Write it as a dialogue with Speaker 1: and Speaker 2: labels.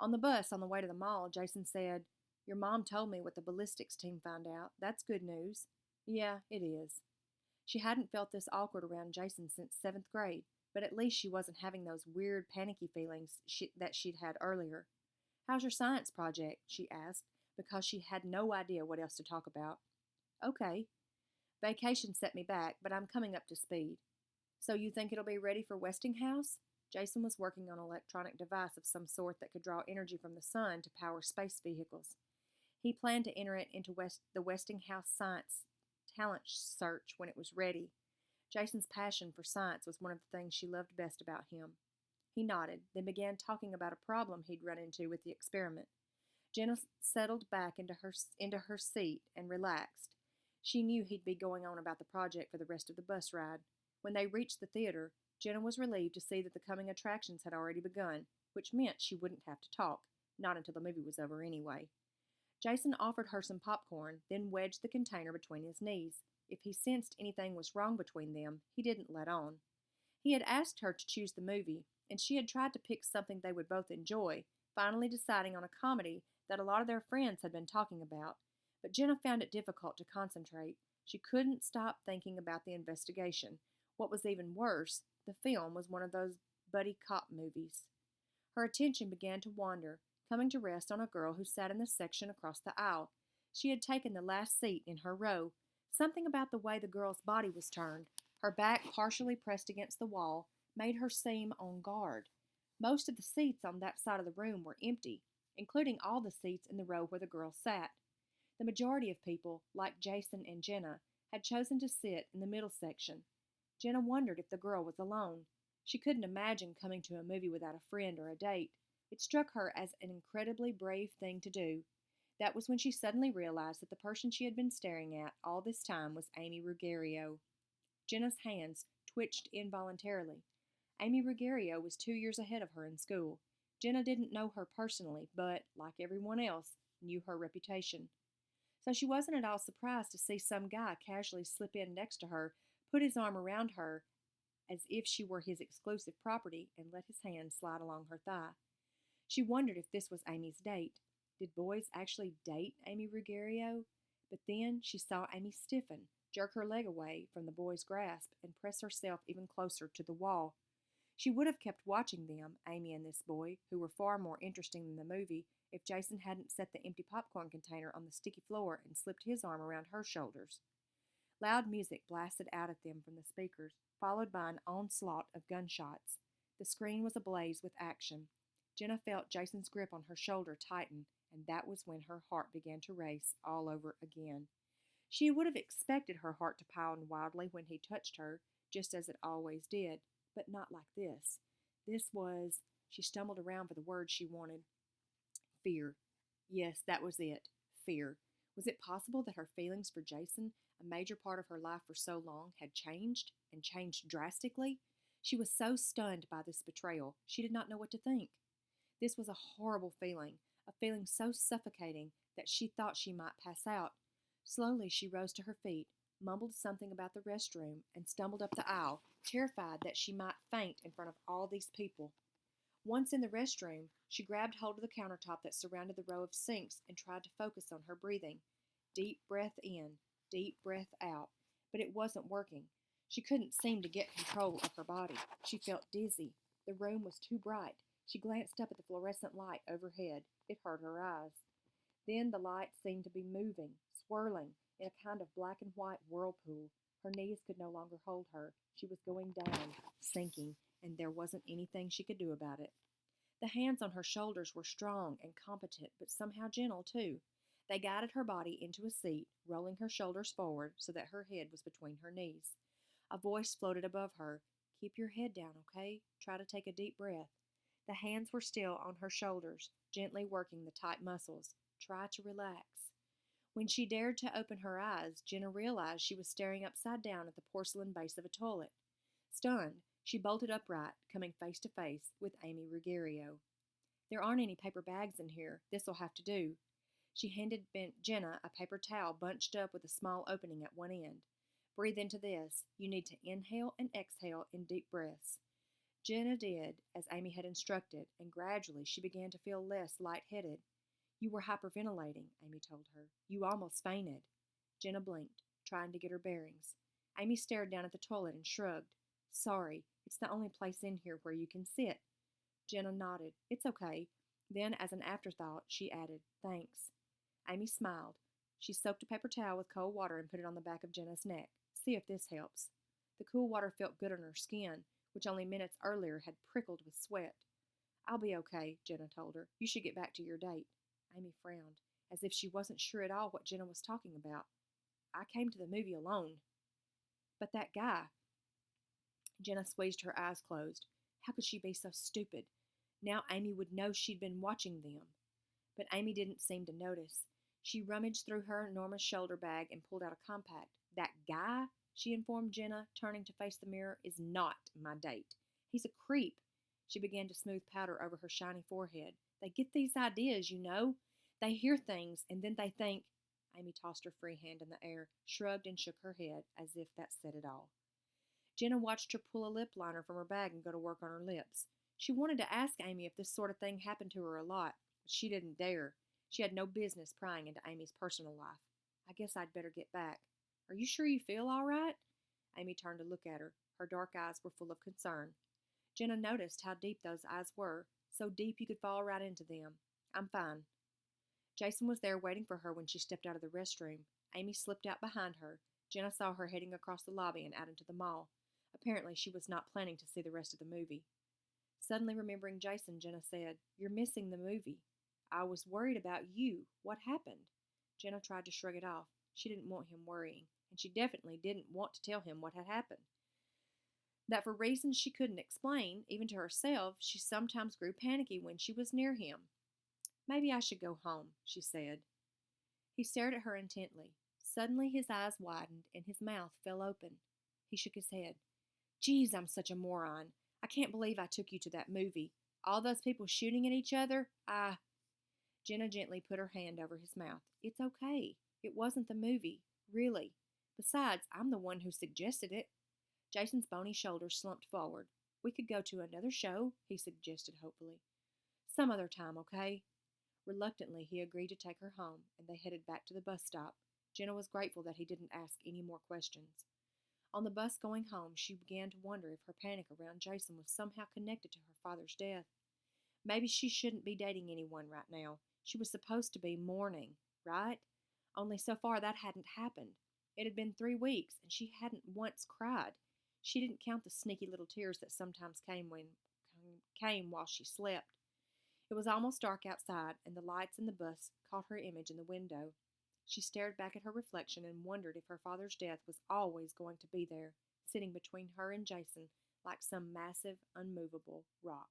Speaker 1: On the bus on the way to the mall, Jason said, "Your mom told me what the ballistics team found out. That's good news." "Yeah, it is." She hadn't felt this awkward around Jason since seventh grade, but at least she wasn't having those weird, panicky feelings that she'd had earlier. "How's your science project?" she asked, because she had no idea what else to talk about. "Okay. Vacation set me back, but I'm coming up to speed." "So you think it'll be ready for Westinghouse?" Jason was working on an electronic device of some sort that could draw energy from the sun to power space vehicles. He planned to enter it into the Westinghouse Science Talent Search when it was ready. Jason's passion for science was one of the things she loved best about him. He nodded, then began talking about a problem he'd run into with the experiment. Jenna settled back into her seat and relaxed. She knew he'd be going on about the project for the rest of the bus ride. When they reached the theater, Jenna was relieved to see that the coming attractions had already begun, which meant she wouldn't have to talk, not until the movie was over anyway. Jason offered her some popcorn, then wedged the container between his knees. If he sensed anything was wrong between them, he didn't let on. He had asked her to choose the movie, and she had tried to pick something they would both enjoy, finally deciding on a comedy that a lot of their friends had been talking about. But Jenna found it difficult to concentrate. She couldn't stop thinking about the investigation. What was even worse, the film was one of those buddy cop movies. Her attention began to wander, coming to rest on a girl who sat in the section across the aisle. She had taken the last seat in her row. Something about the way the girl's body was turned, her back partially pressed against the wall, made her seem on guard. Most of the seats on that side of the room were empty, including all the seats in the row where the girl sat. The majority of people, like Jason and Jenna, had chosen to sit in the middle section. Jenna wondered if the girl was alone. She couldn't imagine coming to a movie without a friend or a date. It struck her as an incredibly brave thing to do. That was when she suddenly realized that the person she had been staring at all this time was Amy Ruggiero. Jenna's hands twitched involuntarily. Amy Ruggiero was 2 years ahead of her in school. Jenna didn't know her personally, but, like everyone else, knew her reputation. So she wasn't at all surprised to see some guy casually slip in next to her, put his arm around her as if she were his exclusive property, and let his hand slide along her thigh. She wondered if this was Amy's date. Did boys actually date Amy Ruggiero? But then she saw Amy stiffen, jerk her leg away from the boy's grasp, and press herself even closer to the wall. She would have kept watching them, Amy and this boy, who were far more interesting than the movie, if Jason hadn't set the empty popcorn container on the sticky floor and slipped his arm around her shoulders. Loud music blasted out at them from the speakers, followed by an onslaught of gunshots. The screen was ablaze with action. Jenna felt Jason's grip on her shoulder tighten, and that was when her heart began to race all over again. She would have expected her heart to pound wildly when he touched her, just as it always did, but not like this. This was, she stumbled around for the word she wanted. Fear. Yes, that was it. Fear. Was it possible that her feelings for Jason, a major part of her life for so long, had changed, and changed drastically? She was so stunned by this betrayal, she did not know what to think. This was a horrible feeling, a feeling so suffocating that she thought she might pass out. Slowly she rose to her feet, mumbled something about the restroom, and stumbled up the aisle, terrified that she might faint in front of all these people. Once in the restroom, she grabbed hold of the countertop that surrounded the row of sinks and tried to focus on her breathing. Deep breath in, deep breath out. But it wasn't working. She couldn't seem to get control of her body. She felt dizzy. The room was too bright. She glanced up at the fluorescent light overhead. It hurt her eyes. Then the light seemed to be moving, swirling, in a kind of black and white whirlpool. Her knees could no longer hold her. She was going down, sinking, and there wasn't anything she could do about it. The hands on her shoulders were strong and competent, but somehow gentle, too. They guided her body into a seat, rolling her shoulders forward so that her head was between her knees. A voice floated above her. "Keep your head down, okay? Try to take a deep breath." The hands were still on her shoulders, gently working the tight muscles. Try to relax. When she dared to open her eyes, Jenna realized she was staring upside down at the porcelain base of a toilet. Stunned, she bolted upright, coming face to face with Amy Ruggiero. "There aren't any paper bags in here. This'll have to do." She handed Jenna a paper towel bunched up with a small opening at one end. "Breathe into this. You need to inhale and exhale in deep breaths." Jenna did as Amy had instructed, and gradually she began to feel less lightheaded. You were hyperventilating, Amy told her. You almost fainted. Jenna blinked, trying to get her bearings. Amy stared down at the toilet and shrugged. Sorry, it's the only place in here where you can sit. Jenna nodded. It's okay. Then, as an afterthought, she added, Thanks. Amy smiled. She soaked a paper towel with cold water and put it on the back of Jenna's neck. See if this helps. The cool water felt good on her skin, which only minutes earlier had prickled with sweat. I'll be okay, Jenna told her. You should get back to your date. Amy frowned, as if she wasn't sure at all what Jenna was talking about. I came to the movie alone. But that guy. Jenna squeezed her eyes closed. How could she be so stupid? Now Amy would know she'd been watching them. But Amy didn't seem to notice. She rummaged through her enormous shoulder bag and pulled out a compact. That guy, she informed Jenna, turning to face the mirror, is not my date. He's a creep. She began to smooth powder over her shiny forehead. They get these ideas, you know. They hear things, and then they think. Amy tossed her free hand in the air, shrugged and shook her head, as if that said it all. Jenna watched her pull a lip liner from her bag and go to work on her lips. She wanted to ask Amy if this sort of thing happened to her a lot, but she didn't dare. She had no business prying into Amy's personal life. I guess I'd better get back. Are you sure you feel all right? Amy turned to look at her. Her dark eyes were full of concern. Jenna noticed how deep those eyes were, so deep you could fall right into them. I'm fine. Jason was there waiting for her when she stepped out of the restroom. Amy slipped out behind her. Jenna saw her heading across the lobby and out into the mall. Apparently, she was not planning to see the rest of the movie. Suddenly remembering Jason, Jenna said, You're missing the movie. I was worried about you. What happened? Jenna tried to shrug it off. She didn't want him worrying, and she definitely didn't want to tell him what had happened. That for reasons she couldn't explain, even to herself, she sometimes grew panicky when she was near him. Maybe I should go home, she said. He stared at her intently. Suddenly his eyes widened and his mouth fell open. He shook his head. Geez, I'm such a moron. I can't believe I took you to that movie. All those people shooting at each other, Jenna gently put her hand over his mouth. It's okay. It wasn't the movie. Really. Besides, I'm the one who suggested it. Jason's bony shoulders slumped forward. We could go to another show, he suggested hopefully. Some other time, okay? Reluctantly, he agreed to take her home, and they headed back to the bus stop. Jenna was grateful that he didn't ask any more questions. On the bus going home, she began to wonder if her panic around Jason was somehow connected to her father's death. Maybe she shouldn't be dating anyone right now. She was supposed to be mourning, right? Only so far that hadn't happened. It had been 3 weeks, and she hadn't once cried. She didn't count the sneaky little tears that sometimes came while she slept. It was almost dark outside, and the lights in the bus caught her image in the window. She stared back at her reflection and wondered if her father's death was always going to be there, sitting between her and Jason like some massive, unmovable rock.